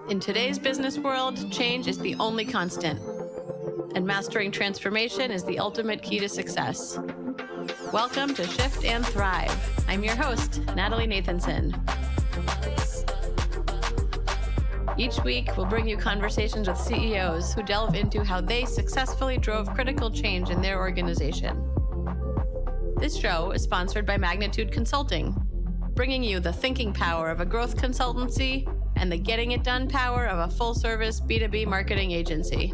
In today's business world, change is the only constant, and mastering transformation is the ultimate key to success. Welcome to Shift and Thrive. I'm your host, Natalie Nathanson. Each week, we'll bring you conversations with CEOs who delve into how they successfully drove critical change in their organization. This show is sponsored by Magnitude Consulting, bringing you the thinking power of a growth consultancy and the getting it done power of a full-service B2B marketing agency.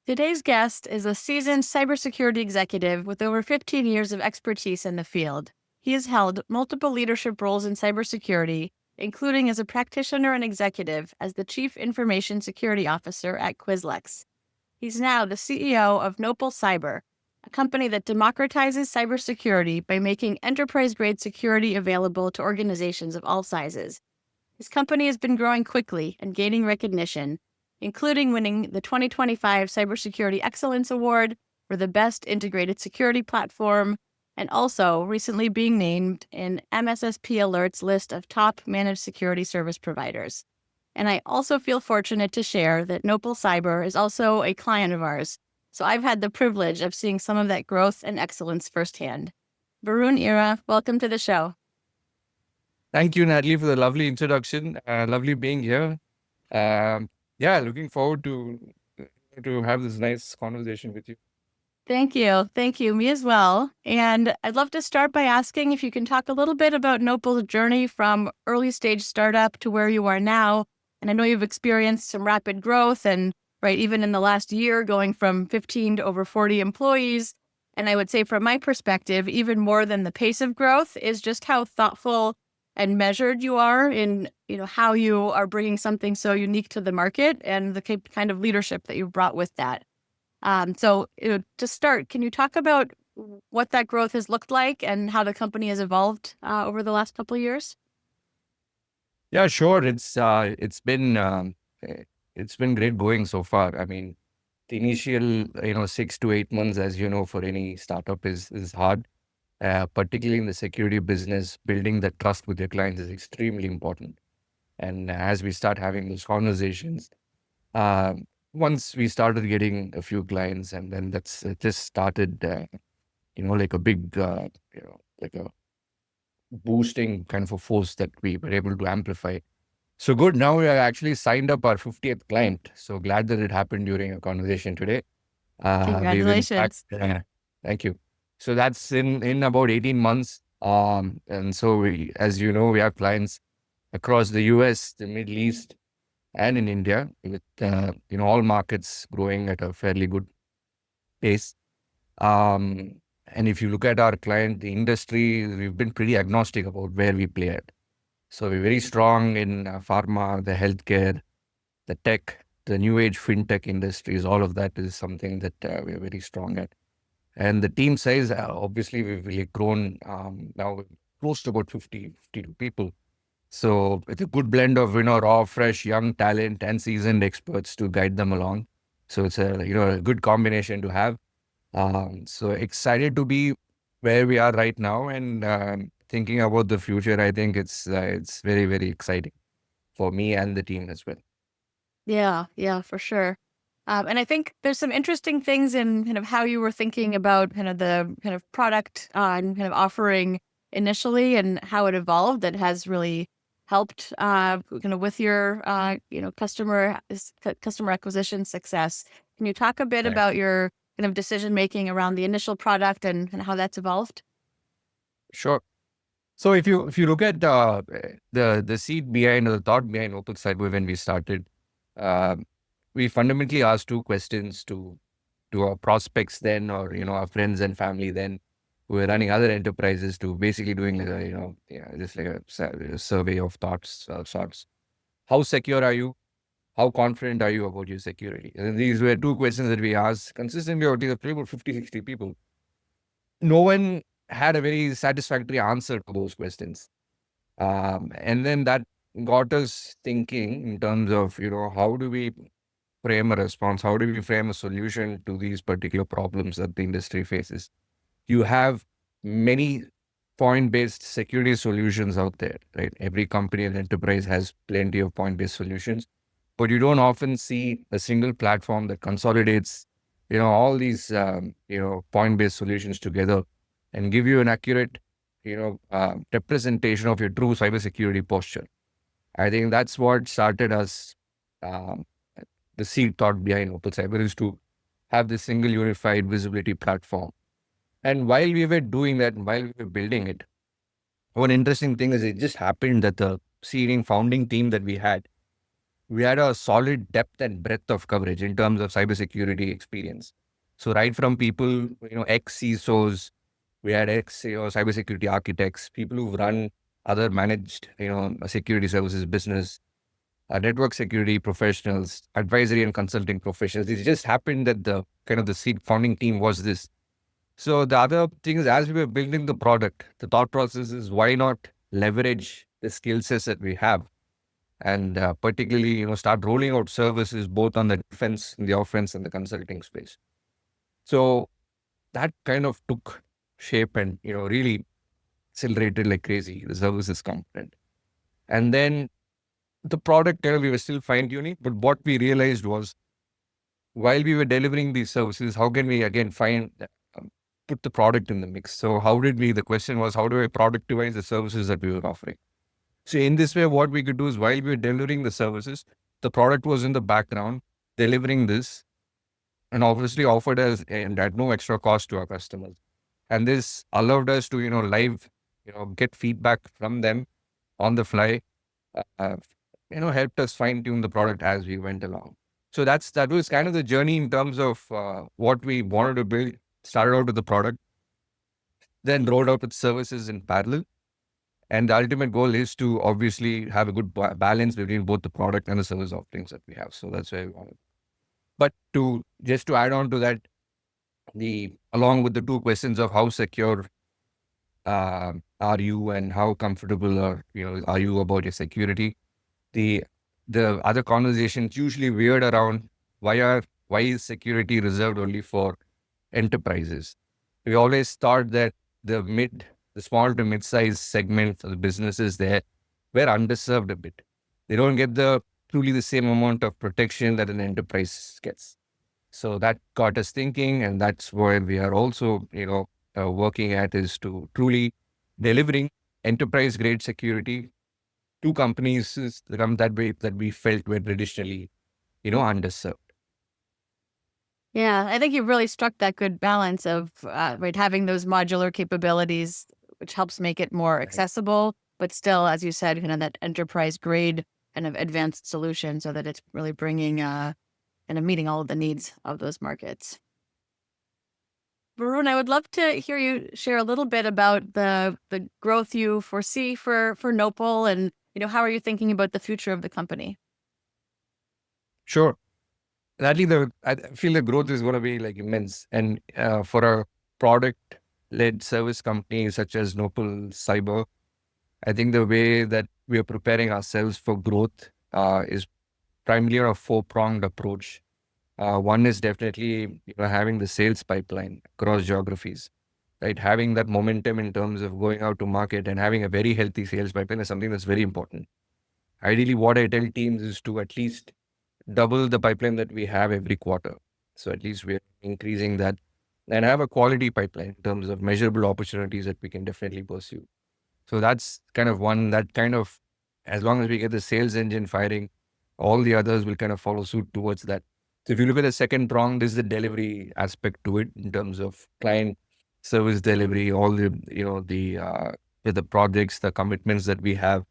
Today's guest is a seasoned cybersecurity executive with over 15 years of expertise in the field. He has held multiple leadership roles in cybersecurity, including as a practitioner and executive as the Chief Information Security Officer at Quizlex. He's now the CEO of Nopal Cyber, a company that democratizes cybersecurity by making enterprise-grade security available to organizations of all sizes. His company has been growing quickly and gaining recognition, including winning the 2025 Cybersecurity Excellence Award for the Best Integrated Security Platform, and also recently being named in MSSP Alert's list of top managed security service providers. And I also feel fortunate to share that Nopal Cyber is also a client of ours, so I've had the privilege of seeing some of that growth and excellence firsthand. Varun Iravatham, welcome to the show. Thank you, Natalie, for the lovely introduction. Lovely being here. Looking forward to have this nice conversation with you. Thank you. Thank you. Me as well. And I'd love to start by asking if you can talk a little bit about Nopal's journey from early stage startup to where you are now. And I know you've experienced some rapid growth and even in the last year, going from 15 to over 40 employees. And I would say from my perspective, even more than the pace of growth is just how thoughtful and measured you are in, how you are bringing something so unique to the market and the kind of leadership that you've brought with that. To start, can you talk about what that growth has looked like and how the company has evolved over the last couple of years? Yeah, sure. It's been great going so far. I mean, the initial 6 to 8 months, as you know, for any startup is hard. Particularly in the security business, building that trust with your clients is extremely important. And as we start having those conversations, once we started getting a few clients, and then that's just started, like a big, like a boosting kind of a force that we were able to amplify. So good. Now we have actually signed up our 50th client. So glad that it happened during a conversation today. Congratulations. Thank you. So that's in about 18 months. And so we, as you know, we have clients across the US, the Middle East, and in India, with all markets growing at a fairly good pace. And if you look at our client, the industry, we've been pretty agnostic about where we play at. So we're very strong in pharma, the healthcare, the tech, the new age fintech industries. All of that is something that we're very strong at. And the team size, obviously, we've really grown now close to about 52 people. So it's a good blend of, raw, fresh, young talent and seasoned experts to guide them along. So it's a good combination to have. So excited to be where we are right now and thinking about the future. I think it's very, very exciting for me and the team as well. Yeah, for sure. And I think there's some interesting things in kind of how you were thinking about kind of the kind of product and kind of offering initially and how it evolved that has really helped kind of with your customer acquisition success. Can you talk a bit about your kind of decision making around the initial product and how that's evolved? Sure. So if you look at the seed behind or the thought behind Nopal Cyber when we started, we fundamentally asked two questions to our prospects then, or our friends and family then, who were running other enterprises, to basically doing just like a survey of thoughts sorts. How secure are you? How confident are you about your security? And these were two questions that we asked consistently over about 50, 60 people. No one had a very satisfactory answer to those questions. And then that got us thinking in terms of, how do we frame a response? How do we frame a solution to these particular problems that the industry faces? You have many point-based security solutions out there, right? Every company and enterprise has plenty of point-based solutions, but you don't often see a single platform that consolidates, all these, point-based solutions together and give you an accurate, representation of your true cybersecurity posture. I think that's what started us. Um, the seed thought behind Opal Cyber is to have this single unified visibility platform. And while we were doing that, and while we were building it, one interesting thing is it just happened that the seeding founding team that we had a solid depth and breadth of coverage in terms of cybersecurity experience. So right from people, ex CISOs, we had ex cybersecurity architects, people who've run other managed, security services business, network security professionals, advisory and consulting professionals. It just happened that the kind of the seed founding team was this. So the other thing is, as we were building the product, the thought process is why not leverage the skill sets that we have, and particularly, start rolling out services both on the defense, the offense, and the consulting space. So that kind of took shape and really accelerated like crazy the services component. And then the product kind of we were still fine tuning, but what we realized was while we were delivering these services, how can we again find put the product in the mix? So how did we? The question was, how do I productize the services that we were offering? So in this way, what we could do is while we were delivering the services, the product was in the background delivering this, and obviously offered us and at no extra cost to our customers. And this allowed us to live, get feedback from them on the fly, uh, helped us fine tune the product as we went along. So that was kind of the journey in terms of what we wanted to build. Started out with the product, then rolled out with services in parallel. And the ultimate goal is to obviously have a good balance between both the product and the service offerings that we have. So that's where we want it. But to just to add on to that, the along with the two questions of how secure are you and how comfortable are you about your security, the the other conversations usually weird around why is security reserved only for enterprises. We always thought that the small to mid-sized segment of the businesses there were underserved a bit. They don't get the truly the same amount of protection that an enterprise gets. So that got us thinking, and that's where we are also, working at is to truly delivering enterprise grade security to companies that we felt were traditionally, underserved. Yeah, I think you really struck that good balance of right, having those modular capabilities, which helps make it more Right. accessible, but still, as you said, kind of that enterprise grade kind of advanced solution, so that it's really bringing kind of meeting all of the needs of those markets. Varun, I would love to hear you share a little bit about the growth you foresee for Nopal, and how are you thinking about the future of the company? Sure. I feel the growth is going to be like immense. And for a product led service company such as Nopal Cyber, I think the way that we are preparing ourselves for growth is primarily a four-pronged approach. One is definitely having the sales pipeline across geographies, right? Having that momentum in terms of going out to market and having a very healthy sales pipeline is something that's very important. Ideally, what I tell teams is to at least double the pipeline that we have every quarter. So at least we're increasing that and have a quality pipeline in terms of measurable opportunities that we can definitely pursue. So that's kind of one that kind of, as long as we get the sales engine firing, all the others will kind of follow suit towards that. So if you look at the second prong, this is the delivery aspect to it in terms of client service delivery, all the projects, the commitments that we have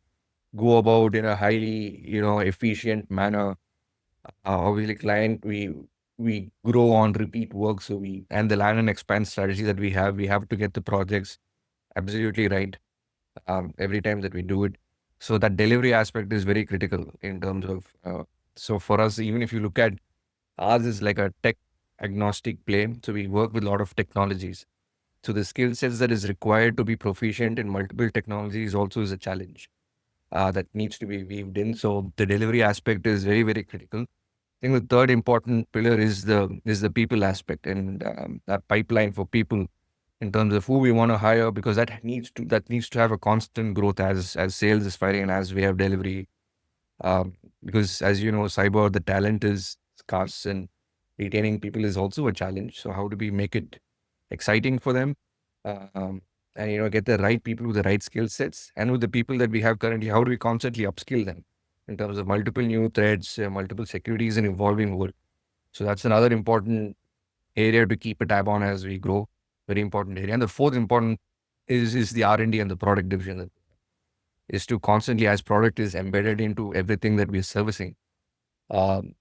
go about in a highly, efficient manner. Obviously client, we grow on repeat work. So and the land and expand strategy that we have to get the projects absolutely right every time that we do it. So that delivery aspect is very critical in terms of, so for us, even if you look at ours is like a tech agnostic play. So we work with a lot of technologies. So the skill sets that is required to be proficient in multiple technologies also is a challenge that needs to be weaved in. So the delivery aspect is very, very critical. I think the third important pillar is the people aspect, and that pipeline for people in terms of who we want to hire, because that needs to have a constant growth as sales is firing and as we have delivery. Because as you know, cyber, the talent is scarce and retaining people is also a challenge. So how do we make it exciting for them? Um, and get the right people with the right skill sets, and with the people that we have currently, how do we constantly upskill them in terms of multiple new threats, multiple securities and evolving world. So that's another important area to keep a tab on as we grow. Very important area. And the fourth important is the R and D and the product division, is to constantly, as product is embedded into everything that we're servicing. Um,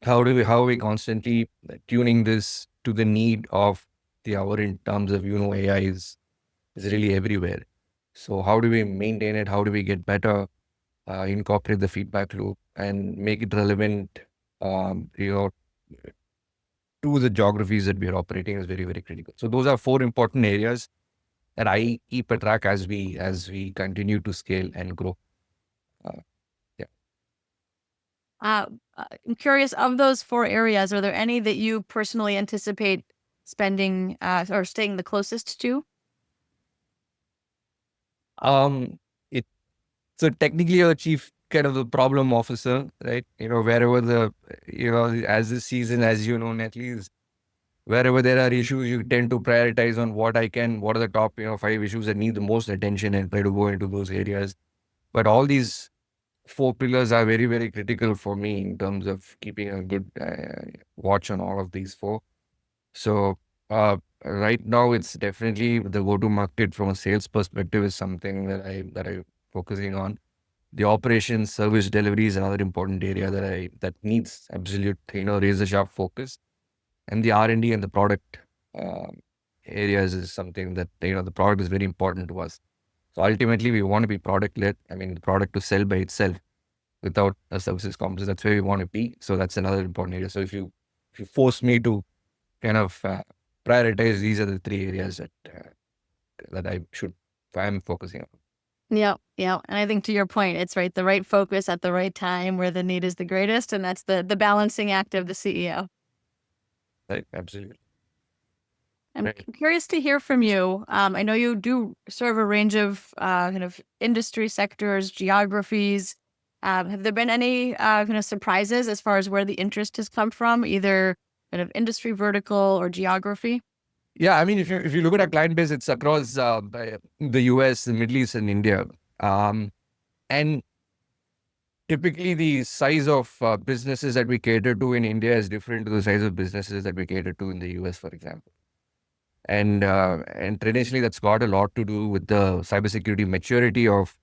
how are we constantly tuning this to the need of the hour in terms of AI is really everywhere. So how do we maintain it? How do we get better? Incorporate the feedback loop and make it relevant. Um, you know to the geographies that we are operating is very, very critical. So those are four important areas that I keep a track as we continue to scale and grow. Uh, yeah. Uh, I'm curious, of those four areas, are there any that you personally anticipate spending or staying the closest to? Um. It so technically you're the chief kind of the problem officer, right? Wherever as this season, as you know, Natalie, is wherever there are issues, you tend to prioritize on what are the top, five issues that need the most attention and try to go into those areas. But all these four pillars are very, very critical for me in terms of keeping a good watch on all of these four. So right now, it's definitely the go-to market from a sales perspective is something that I'm focusing on. The operations, service delivery is another important area that needs absolute razor sharp focus, and the R and D and the product um, areas is something that the product is very important to us. So ultimately, we want to be product led. I mean, the product to sell by itself without a services complex. That's where we want to be. So that's another important area. So if you force me to kind of prioritize, these are the three areas that I'm focusing on. Yeah, yeah. And I think to your point, it's right, the right focus at the right time where the need is the greatest. And that's the balancing act of the CEO. Right? Absolutely. I'm Right. curious to hear from you. I know you do serve a range of kind of industry sectors, geographies. Have there been any kind of surprises as far as where the interest has come from, either kind of industry vertical or geography? Yeah, I mean, if you look at our client base, it's across the US, the Middle East, and India. And typically, the size of businesses that we cater to in India is different to the size of businesses that we cater to in the US, for example. And traditionally, that's got a lot to do with the cybersecurity maturity of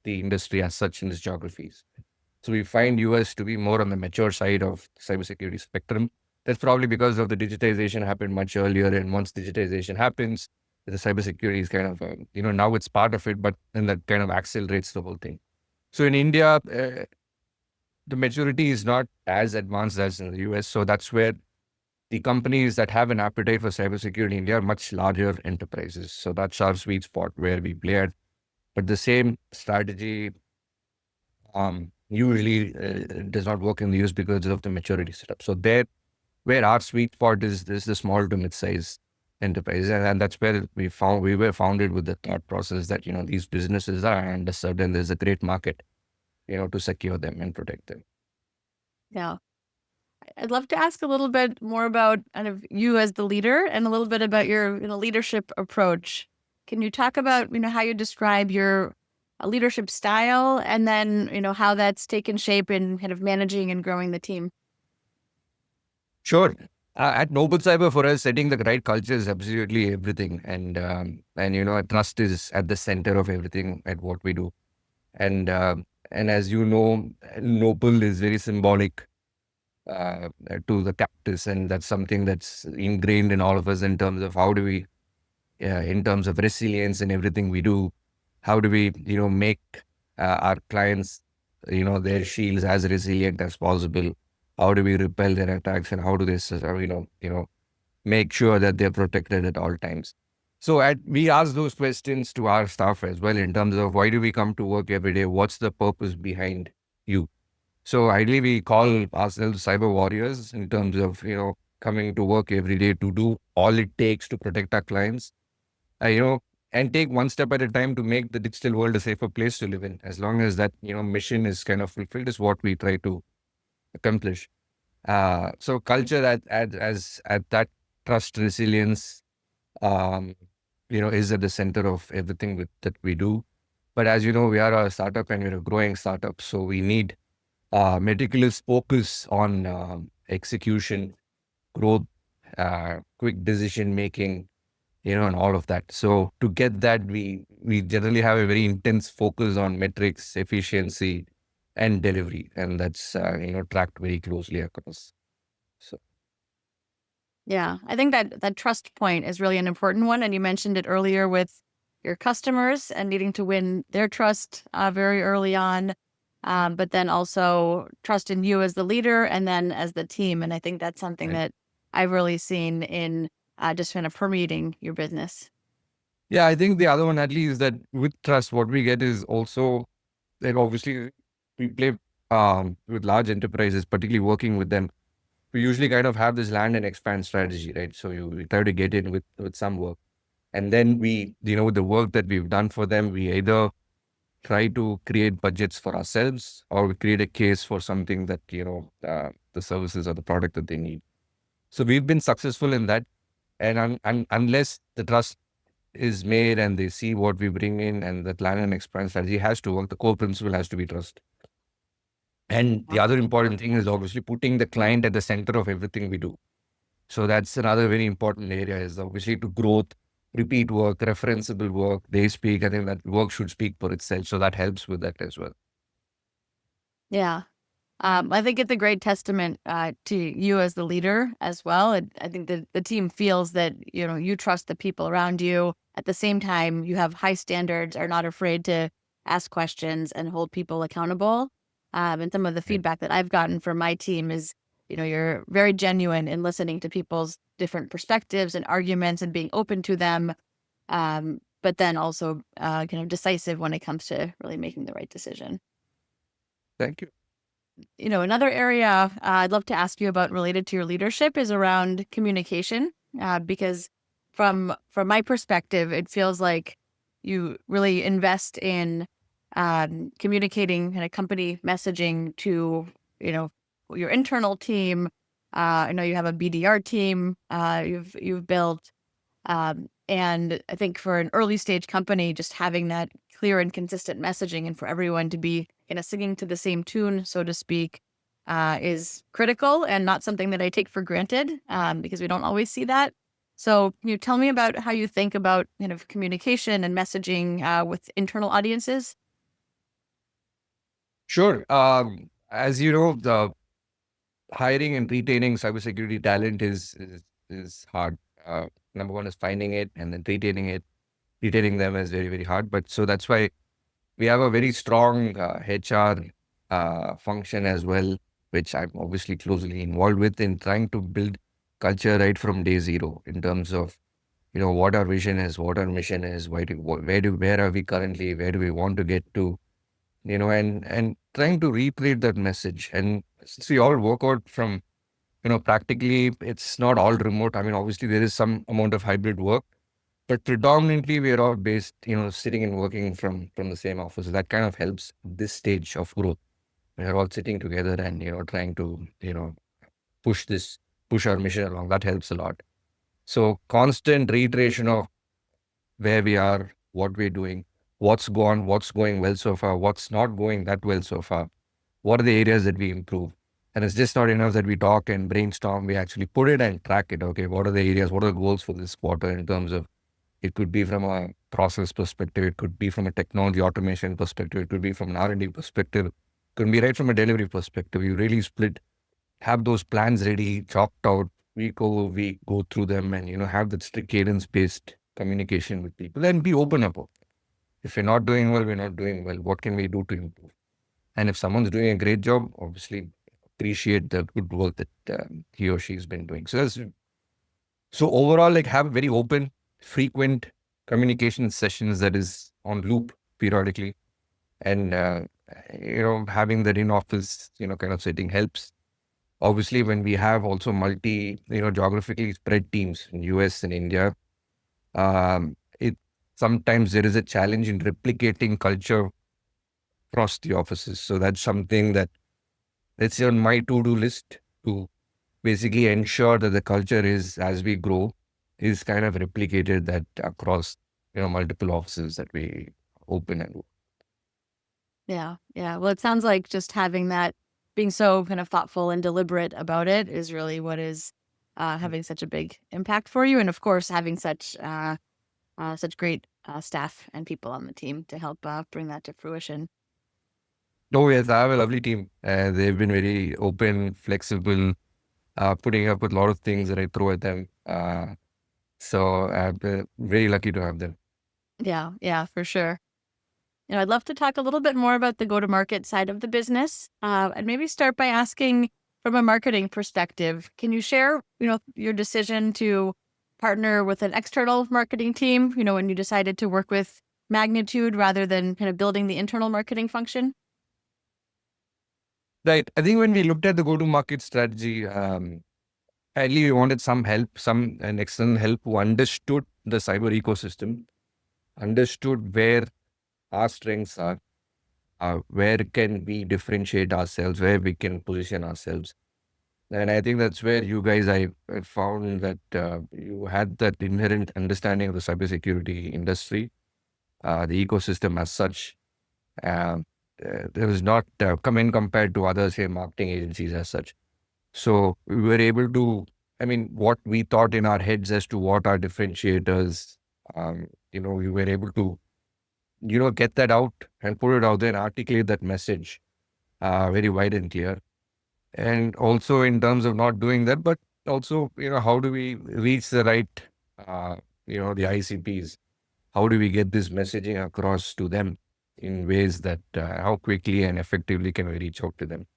the industry as such in these geographies. So we find US to be more on the mature side of the cybersecurity spectrum. That's probably because of the digitization happened much earlier, and once digitization happens, the cybersecurity is kind of now it's part of it, but then that kind of accelerates the whole thing. So in India, the maturity is not as advanced as in the US. So that's where the companies that have an appetite for cybersecurity in India are much larger enterprises. So that's our sweet spot where we play at. But the same strategy usually does not work in the US because of the maturity setup. So there, where our sweet spot is the small to mid-size enterprise, and that's where we were founded with the thought process that these businesses are underserved and there's a great market to secure them and protect them. Yeah. I'd love to ask a little bit more about kind of you as the leader and a little bit about your leadership approach. Can you talk about how you describe your leadership style and then how that's taken shape in kind of managing and growing the team? Sure. At Noble Cyber, for us, setting the right culture is absolutely everything, and trust is at the center of everything at what we do. And as you know, Noble is very symbolic to the cactus, and that's something that's ingrained in all of us in terms of how do we, in terms of resilience in everything we do, how do we, make our clients, their shields as resilient as possible? How do we repel their attacks, and how do they, make sure that they're protected at all times? So we ask those questions to our staff as well in terms of why do we come to work every day? What's the purpose behind you? So ideally, we call ourselves cyber warriors in terms of, coming to work every day to do all it takes to protect our clients, you know, and take one step at a time to make the digital world a safer place to live in. As long as that, mission is kind of fulfilled, is what we try to accomplish. So culture at that trust, resilience, um, is at the center of everything that we do. But as you know, we are a startup and we're a growing startup, so we need meticulous focus on execution, growth, quick decision making, and all of that. So to get that, we generally have a very intense focus on metrics, efficiency, and delivery, and that's tracked very closely across. So Yeah, I think that trust point is really an important one. And you mentioned it earlier with your customers and needing to win their trust very early on, but then also trust in you as the leader and then as the team. And I think that's something right. that I've really seen in just kind of permeating your business. Yeah, I think the other one, at least, is that with trust, what we get is also, like, obviously we play with large enterprises, particularly working with them. We usually kind of have this land and expand strategy, right? So we try to get in with some work. And then we, with the work that we've done for them, we either try to create budgets for ourselves or we create a case for something that, the services or the product that they need. So we've been successful in that. And unless the trust is made and they see what we bring in and that land and expand strategy has to work, the core principle has to be trust. And the other important thing is obviously putting the client at the center of everything we do. So that's another very important area, is obviously to growth, repeat work, referenceable work. They speak. I think that work should speak for itself. So that helps with that as well. Yeah. I think it's a great testament to you as the leader as well. I think the team feels that you trust the people around you. At the same time, you have high standards, are not afraid to ask questions and hold people accountable. And some of the Right. feedback that I've gotten from my team is, you're very genuine in listening to people's different perspectives and arguments and being open to them, but then also kind of decisive when it comes to really making the right decision. Thank you. Another area I'd love to ask you about related to your leadership is around communication, because from my perspective, it feels like you really invest in communicating kind of company messaging to you know your internal team. I know you have a BDR team you've built, and I think for an early stage company, just having that clear and consistent messaging and for everyone to be kind of singing to the same tune, so to speak, is critical and not something that I take for granted, because we don't always see that. So, can you tell me about how you think about kind of communication and messaging with internal audiences? Sure. As you know, the hiring and retaining cybersecurity talent is hard. Number one is finding it, and then retaining it. Retaining them is very, very hard. But so that's why we have a very strong HR function as well, which I'm obviously closely involved with in trying to build culture right from day zero in terms of what our vision is, what our mission is, where are we currently, where do we want to get to, and trying to replay that message. And since we all work out from practically, it's not all remote. I mean, obviously there is some amount of hybrid work, but predominantly we are all based, sitting and working from the same office. So that kind of helps this stage of growth. We are all sitting together and trying to push this push our mission along. That helps a lot. So constant reiteration of where we are, what we're doing, what's going well so far, what's not going that well so far, what are the areas that we improve. And it's just not enough that we talk and brainstorm. We actually put it and track it. Okay, what are the areas? What are the goals for this quarter in terms of, it could be from a process perspective, it could be from a technology automation perspective, it could be from an R&D perspective, it could be right from a delivery perspective. You really split, have those plans ready, chalked out, week over week, go through them, and have that strict cadence-based communication with people and be open about it. If we're not doing well, we're not doing well. What can we do to improve? And if someone's doing a great job, obviously appreciate the good work that he or she's been doing. So overall, like, have very open, frequent communication sessions that is on loop periodically, and having that in office, kind of setting helps. obviously when we have also geographically spread teams in US and India, it sometimes there is a challenge in replicating culture across the offices. So that's something that it's on my to-do list to basically ensure that the culture is, as we grow, is kind of replicated that across, multiple offices that we open and Yeah, yeah. Well, it sounds like just having that, being so kind of thoughtful and deliberate about it is really what is having such a big impact for you. And of course, having such great staff and people on the team to help bring that to fruition. oh, yes, I have a lovely team. They've been very open, flexible, putting up with a lot of things that I throw at them. So I'm very lucky to have them. Yeah, yeah, for sure. I'd love to talk a little bit more about the go-to-market side of the business, and maybe start by asking from a marketing perspective, can you share, your decision to partner with an external marketing team, when you decided to work with Magnitude rather than kind of building the internal marketing function? Right. I think when we looked at the go-to-market strategy, ideally we wanted some help, an external help who understood the cyber ecosystem, understood where our strengths are, where can we differentiate ourselves, where we can position ourselves. And I think that's where you guys, I found that you had that inherent understanding of the cybersecurity industry, the ecosystem as such. Um, there was not come in compared to other, say, marketing agencies as such. So we were able to, I mean, what we thought in our heads as to what are differentiators, we were able to, get that out and put it out there and articulate that message very wide and clear. And also in terms of not doing that, but also, how do we reach the right, the ICPs? How do we get this messaging across to them in ways that how quickly and effectively can we reach out to them?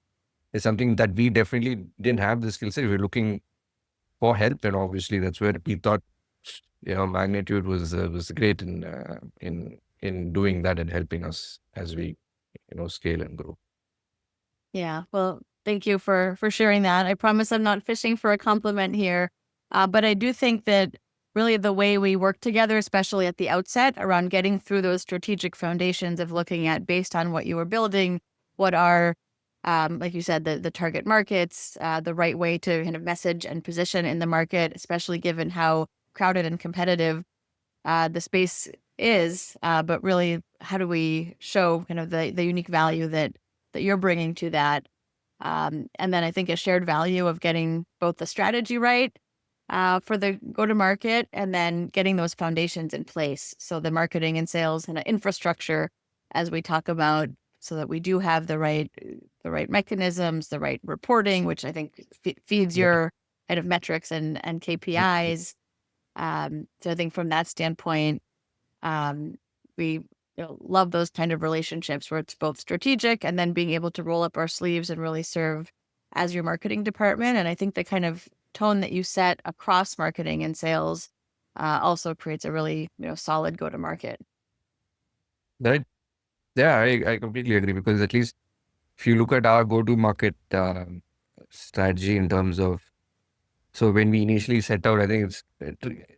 It's something that we definitely didn't have the skill set. We were looking for help, and obviously that's where we thought, Magnitude was great in doing that and helping us as we, scale and grow. Yeah. Well, thank you for sharing that. I promise I'm not fishing for a compliment here, but I do think that really the way we work together, especially at the outset, around getting through those strategic foundations of looking at based on what you were building, what are, like you said, the target markets, the right way to kind of message and position in the market, especially given how crowded and competitive the space is, but really, how do we show kind of the unique value that you're bringing to that? And then I think a shared value of getting both the strategy right for the go to market, and then getting those foundations in place. So the marketing and sales and infrastructure, as we talk about, so that we do have the right mechanisms, the right reporting, which I think feeds Yeah. your kind of metrics and KPIs. So I think from that standpoint, um, we love those kind of relationships where it's both strategic and then being able to roll up our sleeves and really serve as your marketing department. And I think the kind of tone that you set across marketing and sales also creates a really solid go to market. Right. Yeah, I completely agree because at least if you look at our go-to-market strategy in terms of, so when we initially set out, I think it's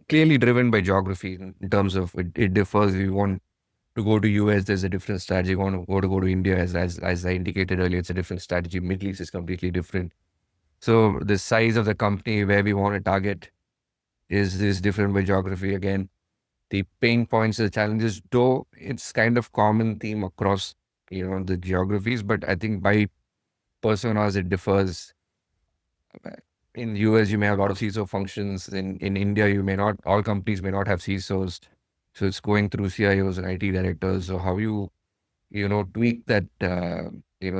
clearly driven by geography in terms of it differs. We want to go to US, there's a different strategy. We want to go to India, as I indicated earlier, it's a different strategy. Middle East is completely different. So the size of the company where we want to target is different by geography again. The pain points, the challenges, though it's kind of common theme across, the geographies, but I think by personas it differs. In US, you may have a lot of CISO functions. In India, you may not, all companies may not have CISOs. So it's going through CIOs and IT directors. So how tweak that,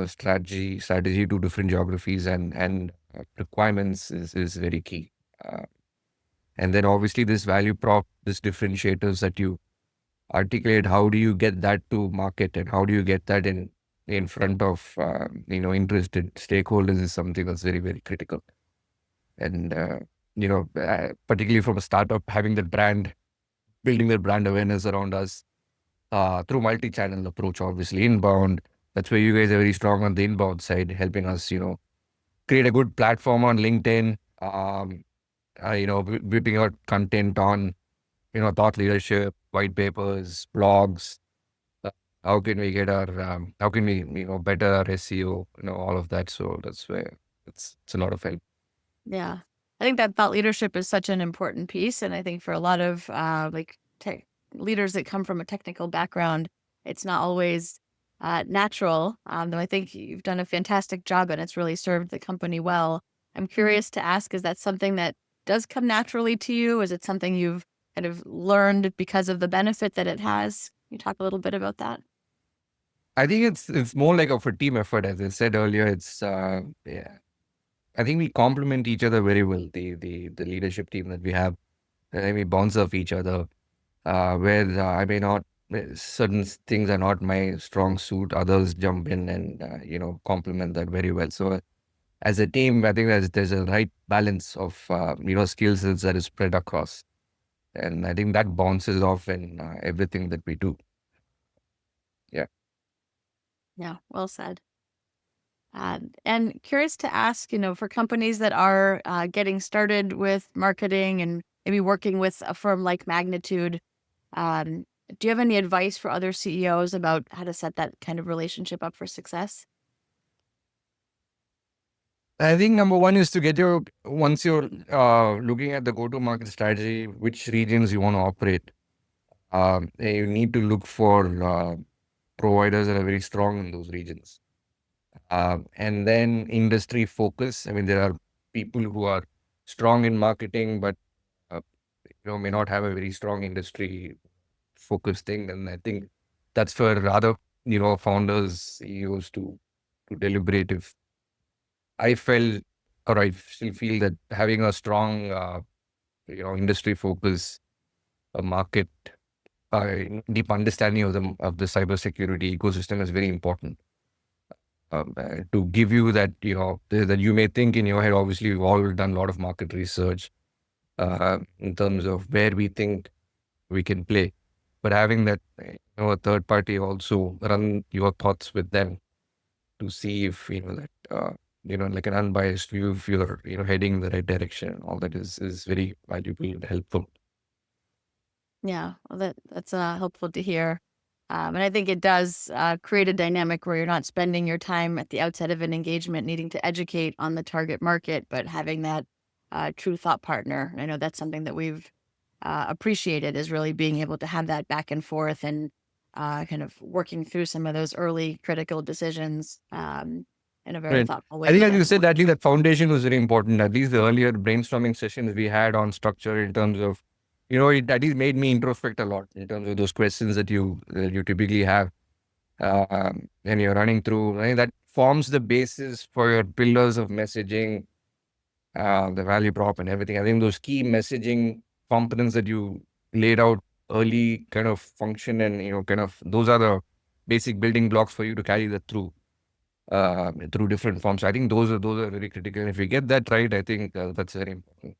strategy to different geographies and requirements is very key. Uh, and then obviously this value prop, this differentiators that you articulate, how do you get that to market and how do you get that in front of, interested stakeholders is something that's very, very critical. And, particularly from a startup, having that brand, building that brand awareness around us through multi-channel approach, obviously inbound. That's where you guys are very strong on the inbound side, helping us, create a good platform on LinkedIn, whipping out content on, thought leadership, white papers, blogs. uh, How can we how can we, better our SEO, all of that. So that's where it's a lot of help. Yeah. I think that thought leadership is such an important piece. And I think for a lot of leaders that come from a technical background, it's not always natural. Though I think you've done a fantastic job and it's really served the company well. I'm curious to ask, is that something that does come naturally to you? Is it something you've kind of learned because of the benefit that it has? Can you talk a little bit about that? I think it's more like of a team effort, as I said earlier. It's yeah. I think we complement each other very well. The leadership team that we have, we bounce off each other. Where I may not, certain things are not my strong suit. Others jump in and complement that very well. So as a team, I think there's a right balance of skill sets that is spread across, and I think that bounces off in everything that we do. Yeah. Yeah, well said. And curious to ask, for companies that are getting started with marketing and maybe working with a firm like Magnitude, um, do you have any advice for other CEOs about how to set that kind of relationship up for success? I think number one is to once you're looking at the go-to-market strategy, which regions you want to operate. You need to look for providers that are very strong in those regions. And then industry focus. I mean, there are people who are strong in marketing, but may not have a very strong industry focus thing. And I think that's for other founders, CEOs to deliberate. If I felt, or I still feel that having a strong industry focus, a market, deep understanding of the cybersecurity ecosystem is very important. To give you that, that you may think in your head. Obviously, we've all done a lot of market research in terms of where we think we can play, but having that, a third party also run your thoughts with them to see if that like an unbiased view, if you're heading in the right direction. All that is very valuable and helpful. Yeah, well, that's helpful to hear. And I think it does create a dynamic where you're not spending your time at the outset of an engagement needing to educate on the target market, but having that true thought partner. And I know that's something that we've appreciated, is really being able to have that back and forth and kind of working through some of those early critical decisions in a very Right. thoughtful I way think, to as get you them. said, I think that foundation was very important. At least the earlier brainstorming sessions we had on structure, in terms of, it at least made me introspect a lot in terms of those questions that you typically have when you're running through. I think that forms the basis for your pillars of messaging, the value prop and everything. I think those key messaging components that you laid out early kind of function, and kind of those are the basic building blocks for you to carry that through different forms. I think those are very critical. And if we get that right, I think that's very important.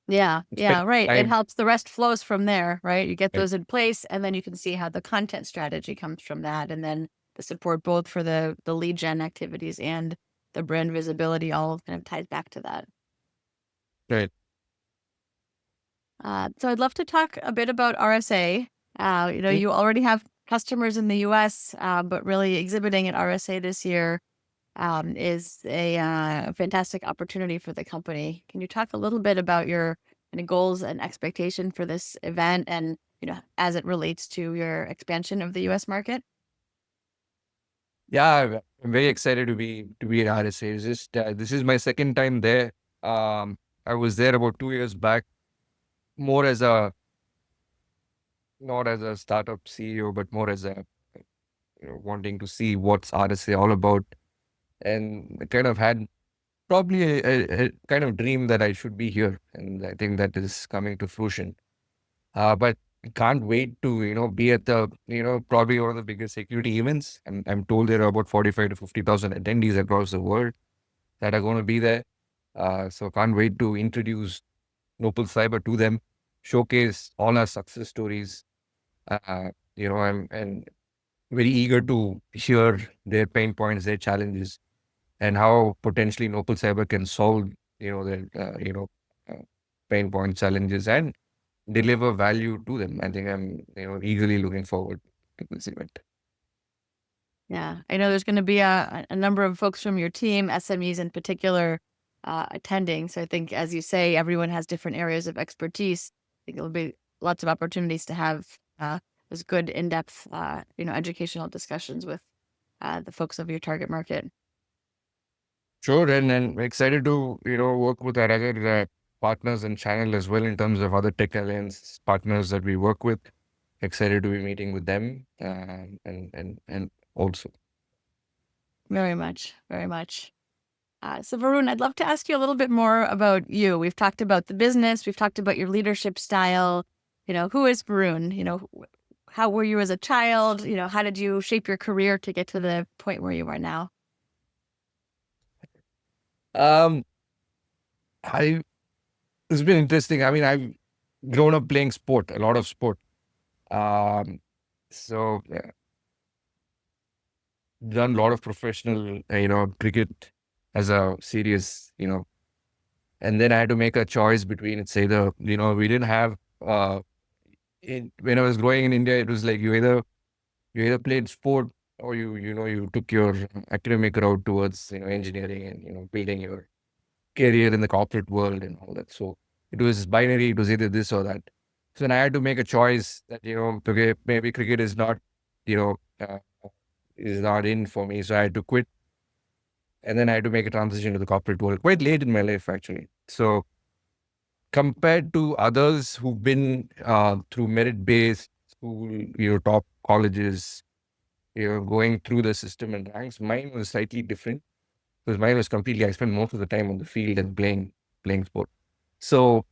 Yeah, Spend yeah, right. It time. helps. The rest flows from there, right? You get Right. those in place, and then you can see how the content strategy comes from that, and then the support both for the lead gen activities and the brand visibility all kind of ties back to that. Right. So I'd love to talk a bit about RSA. Mm. You already have customers in the US, but really exhibiting at RSA this year is a fantastic opportunity for the company. Can you talk a little bit about your kind of goals and expectation for this event, and as it relates to your expansion of the U.S. market? Yeah, I'm very excited to be at RSA. This is my second time there. I was there about 2 years back, more as a not as a startup CEO, but more as a wanting to see what's RSA all about, and I kind of had probably a kind of dream that I should be here, and I think that is coming to fruition. But can't wait to be at the probably one of the biggest security events. I'm told there are about 45 to 50,000 attendees across the world that are going to be there. So can't wait to introduce Nopal Cyber to them, showcase all our success stories. I'm and very eager to hear their pain points, their challenges, and how potentially Noble Cyber can solve, their, pain point challenges and deliver value to them. I think I'm, eagerly looking forward to this event. Yeah, I know there's going to be a number of folks from your team, SMEs in particular, attending. So I think, as you say, everyone has different areas of expertise. I think there'll be lots of opportunities to have those good in-depth, educational discussions with the folks of your target market. Sure, and we're excited to, work with our other partners and channel as well in terms of other tech alliance partners that we work with. Excited to be meeting with them, and also. Very much, very much. So Varun, I'd love to ask you a little bit more about you. We've talked about the business, we've talked about your leadership style. Who is Varun? How were you as a child? How did you shape your career to get to the point where you are now? Um, I It's been interesting. I mean, I've grown up playing sport, a lot of sport. Um, so done a lot of professional, cricket as a serious, and then I had to make a choice between it's either, we didn't have, when I was growing in India, it was like you either played sport or you took your academic route towards, engineering and, building your career in the corporate world and all that. So it was binary. It was either this or that. So then I had to make a choice that, okay, maybe cricket you know, uh, is not in for me. So I had to quit. And then I had to make a transition to the corporate world quite late in my life, actually. So compared to others who've been through merit-based school, top colleges, going through the system and ranks, mine was slightly different because mine was completely, I spent most of the time on the field and playing sport. So,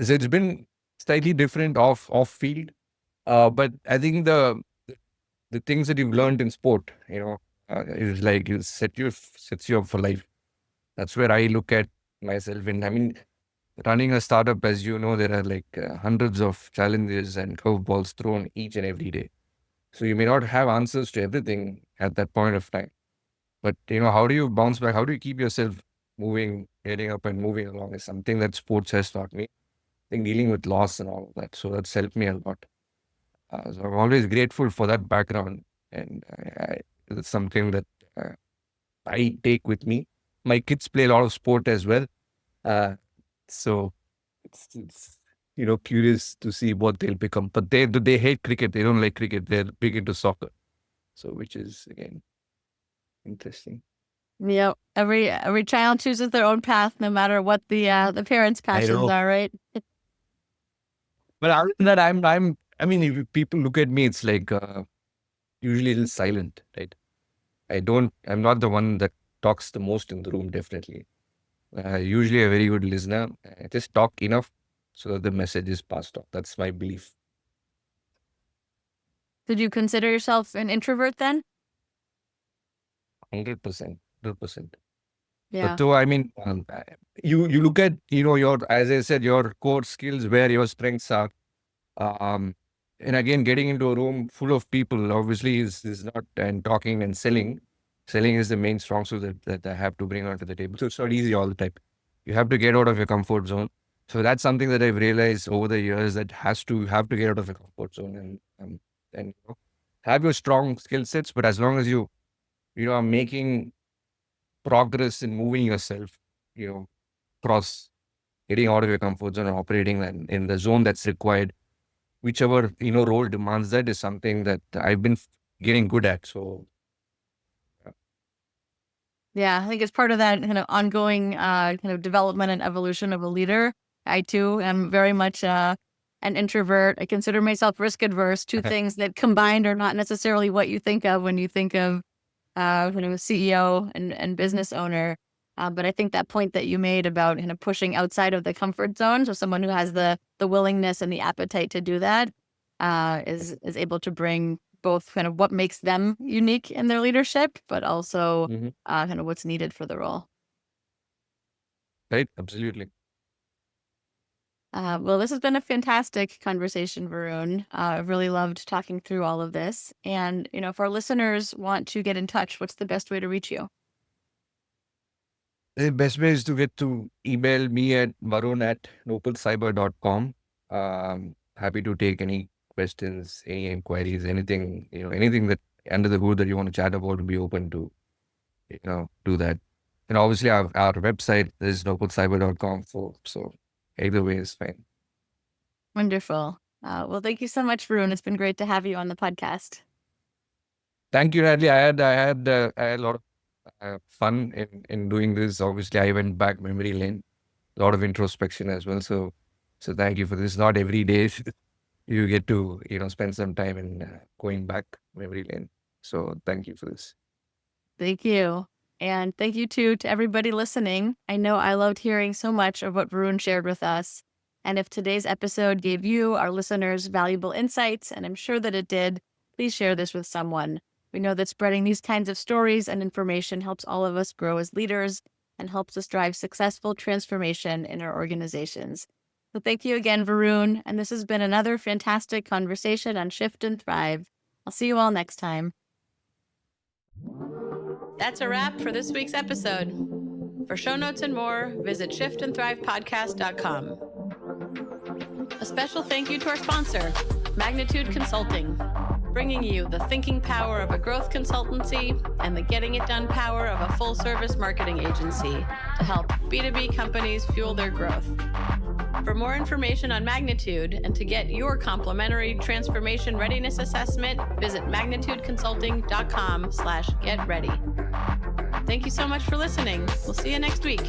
so it's been slightly different off field. But I think the things that you've learned in sport, is like it sets you up for life. That's where I look at myself. And I mean, running a startup, as you know, there are like hundreds of challenges and curveballs thrown each and every day. So you may not have answers to everything at that point of time. But how do you bounce back? How do you keep yourself moving, getting up and moving along is something that sports has taught me. I think dealing with loss and all of that. So that's helped me a lot. So I'm always grateful for that background, and it's something that uh, I take with me. My kids play a lot of sport as well, uh, so it's curious to see what they'll become. But they hate cricket. They don't like cricket. They're big into soccer. So which is again interesting. Yep. Every child chooses their own path, no matter what the parents' I passions know. are, right? But other than that, I mean, if people look at me, it's like usually a little silent, right? I'm not the one that talks the most in the room, definitely. Usually a very good listener. I just talk enough so that the message is passed on. That's my belief. Did you consider yourself an introvert then? 100%. 100%. But Yeah. though, I mean, you look at, your, as I said, your core skills, where your strengths are. Um, and again, getting into a room full of people obviously is not, and talking and selling. Selling is the main strong suit that I have to bring onto the table. So it's not easy all the time. You have to get out of your comfort zone. So that's something that I've realized over the years that have to get out of your comfort zone and have your strong skill sets. But as long as you are making progress in moving yourself, you know, cross getting out of your comfort zone and operating in the zone that's required, whichever role demands that is something that I've been getting good at. So Yeah, I think it's part of that kind of ongoing kind of development and evolution of a leader. I too am very much an introvert. I consider myself risk adverse. Two things that combined are not necessarily what you think of when you think of kind of a CEO and business owner. But I think that point that you made about kind of pushing outside of the comfort zone, so someone who has the willingness and the appetite to do that, is able to bring both kind of what makes them unique in their leadership, but also Mhm. kind of what's needed for the role. Right, absolutely. Well, this has been a fantastic conversation, Varun. I've really loved talking through all of this. And, if our listeners want to get in touch, what's the best way to reach you? The best way is to get to email me at varun@nopalcyber.com. Happy to take any questions, any inquiries, anything, anything that under the hood that you want to chat about, be open to, do that. And obviously our website is nopalcyber.com. So either way is fine. Wonderful. Well, thank you so much, Varun. It's been great to have you on the podcast. Thank you, Natalie. I had a lot of fun in doing this. Obviously, I went back memory lane, a lot of introspection as well. So thank you for this. Not every day you get to spend some time in going back memory lane. So thank you for this. Thank you. And thank you too to everybody listening. I know I loved hearing so much of what Varun shared with us. And if today's episode gave you, our listeners, valuable insights, and I'm sure that it did, please share this with someone. We know that spreading these kinds of stories and information helps all of us grow as leaders and helps us drive successful transformation in our organizations. So thank you again, Varun. And this has been another fantastic conversation on Shift and Thrive. I'll see you all next time. That's a wrap for this week's episode. For show notes and more, visit shiftandthrivepodcast.com. A special thank you to our sponsor, Magnitude Consulting, bringing you the thinking power of a growth consultancy and the getting it done power of a full-service marketing agency to help B2B companies fuel their growth. For more information on Magnitude and to get your complimentary transformation readiness assessment, visit magnitudeconsulting.com/getready. Thank you so much for listening. We'll see you next week.